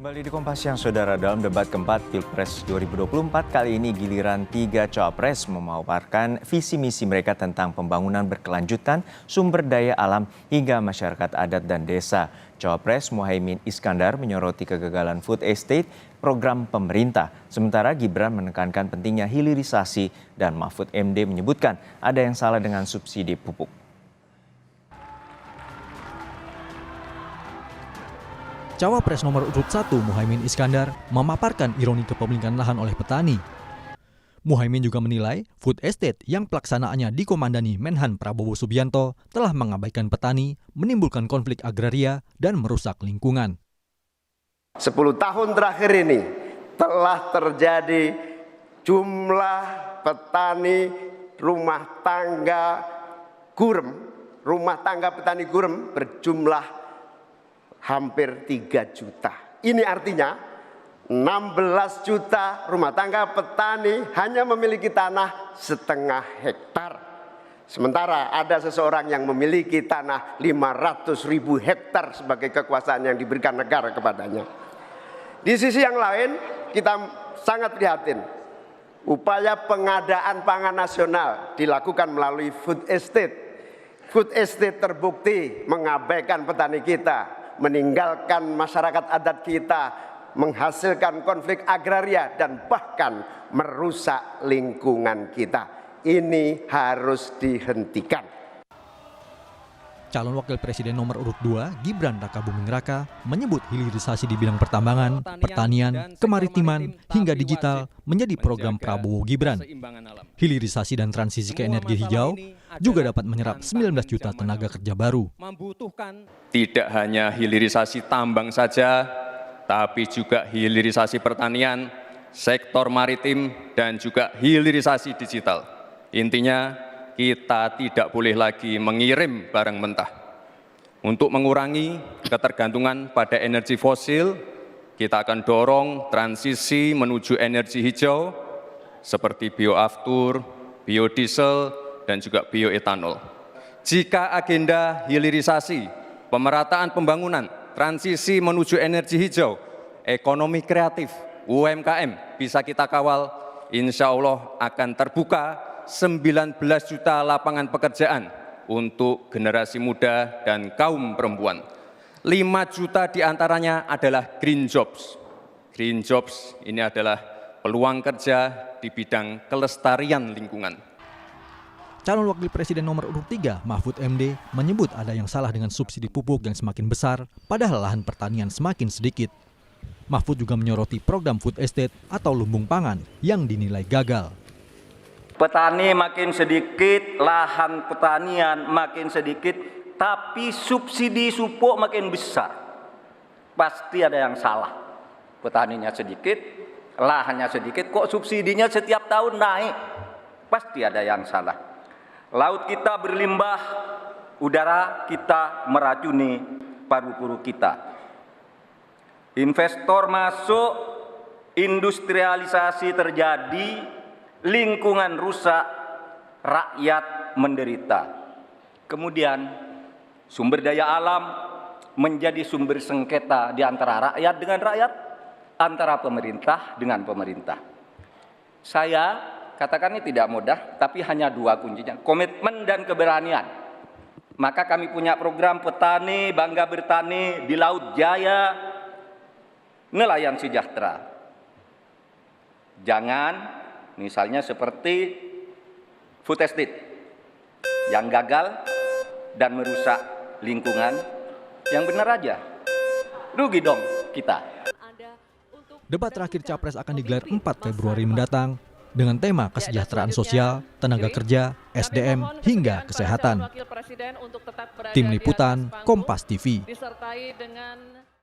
Kembali di Kompas Siang, Saudara. Dalam debat keempat Pilpres 2024, kali ini giliran 3 cawapres memaparkan visi misi mereka tentang pembangunan berkelanjutan, sumber daya alam, hingga masyarakat adat dan desa. Cawapres Muhaimin Iskandar menyoroti kegagalan food estate program pemerintah. Sementara Gibran menekankan pentingnya hilirisasi dan Mahfud MD menyebutkan ada yang salah dengan subsidi pupuk. Cawapres nomor urut 1 Muhaimin Iskandar memaparkan ironi kepemilikan lahan oleh petani. Muhaimin juga menilai food estate yang pelaksanaannya dikomandani Menhan Prabowo Subianto telah mengabaikan petani, menimbulkan konflik agraria, dan merusak lingkungan. 10 tahun terakhir ini telah terjadi jumlah petani rumah tangga petani gurem berjumlah hampir 3 juta. Ini artinya 16 juta rumah tangga petani hanya memiliki tanah setengah hektar. Sementara ada seseorang yang memiliki tanah 500.000 hektar sebagai kekuasaan yang diberikan negara kepadanya. Di sisi yang lain kita sangat prihatin. Upaya pengadaan pangan nasional dilakukan melalui food estate. Food estate terbukti mengabaikan petani kita, meninggalkan masyarakat adat kita, menghasilkan konflik agraria, dan bahkan merusak lingkungan kita. Ini harus dihentikan. Calon Wakil Presiden nomor urut 2, Gibran Rakabuming Raka, menyebut hilirisasi di bidang pertambangan, pertanian, kemaritiman, hingga digital menjadi program Prabowo Gibran. Hilirisasi dan transisi ke energi hijau juga dapat menyerap 19 juta tenaga kerja baru. Tidak hanya hilirisasi tambang saja, tapi juga hilirisasi pertanian, sektor maritim, dan juga hilirisasi digital. Intinya, kita tidak boleh lagi mengirim barang mentah. Untuk mengurangi ketergantungan pada energi fosil, kita akan dorong transisi menuju energi hijau seperti bioaftur, biodiesel, dan juga bioetanol. Jika agenda hilirisasi, pemerataan pembangunan, transisi menuju energi hijau, ekonomi kreatif, UMKM bisa kita kawal, insya Allah akan terbuka 19 juta lapangan pekerjaan untuk generasi muda dan kaum perempuan. 5 juta diantaranya adalah green jobs. Green jobs ini adalah peluang kerja di bidang kelestarian lingkungan. Calon Wakil Presiden nomor urut 3, Mahfud MD, menyebut ada yang salah dengan subsidi pupuk yang semakin besar, padahal lahan pertanian semakin sedikit. Mahfud juga menyoroti program food estate atau lumbung pangan yang dinilai gagal. Petani makin sedikit, lahan pertanian makin sedikit, tapi subsidi pupuk makin besar. Pasti ada yang salah. Petaninya sedikit, lahannya sedikit, kok subsidinya setiap tahun naik? Pasti ada yang salah. Laut kita berlimbah, udara kita meracuni paru-paru kita. Investor masuk, industrialisasi terjadi, lingkungan rusak, rakyat menderita. Kemudian sumber daya alam menjadi sumber sengketa di antara rakyat dengan rakyat, antara pemerintah dengan pemerintah. Saya katakan ini tidak mudah, tapi hanya 2 kuncinya, komitmen dan keberanian. Maka kami punya program petani, bangga bertani di Laut Jaya, nelayan sejahtera. Jangan misalnya seperti food estate yang gagal dan merusak lingkungan, yang benar aja. Rugi dong kita. Debat terakhir Capres akan digelar 4 Februari mendatang dengan tema kesejahteraan sosial, tenaga kerja, SDM, hingga kesehatan. Tim Liputan, Kompas TV.